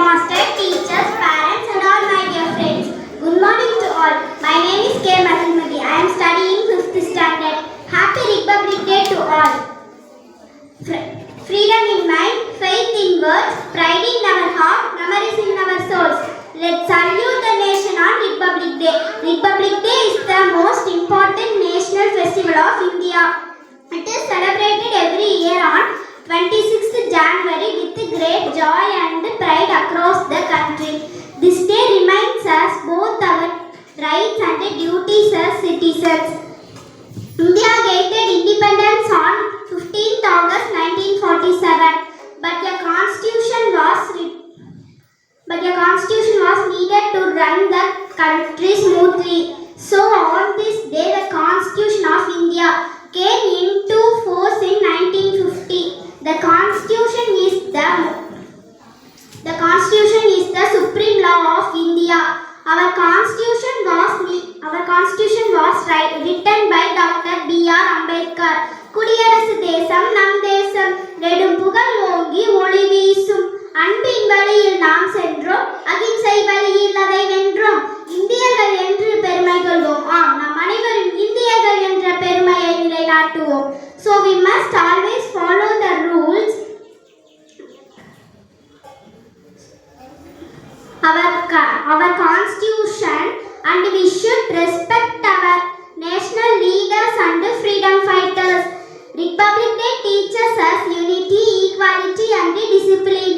headmaster, teachers, parents and all my dear friends. Good morning to all. My name is K. Mahimadi. I am studying 5th standard. Happy Republic Day to all. Freedom in mind, faith in words, pride in our heart, memories in our souls. Let's salute the nation on Republic Day. Republic Day is the most important national festival of India. It is celebrated every year on 26th January with great joy and pride across the country. This day reminds us both our rights and duties as citizens. India gained independence on 15th August 1947, but a constitution was needed to run the country smoothly. So on this day, the Constitution of India came into force in 1950. The Constitution is the supreme law of India. Our Constitution was written by Dr. B.R. Ambedkar. குடியரசு தேசம் நம் தேசம், நெடும் புகழ் ஓங்கி ஒளி வீசும், அன்பின் வழியில் நாம் சென்றோம், அகிம்சை வழியில் அதை வென்றோம், இந்தியர்கள் என்று பெருமை கொள்வோம். ஆம், நம் அனைவரும் இந்தியர்கள் என்ற பெருமையை நிலைநாட்டுவோம். So we must always follow the rules. Our constitution, and we should respect our national leaders and freedom fighters. Republic Day teaches us unity, equality and discipline.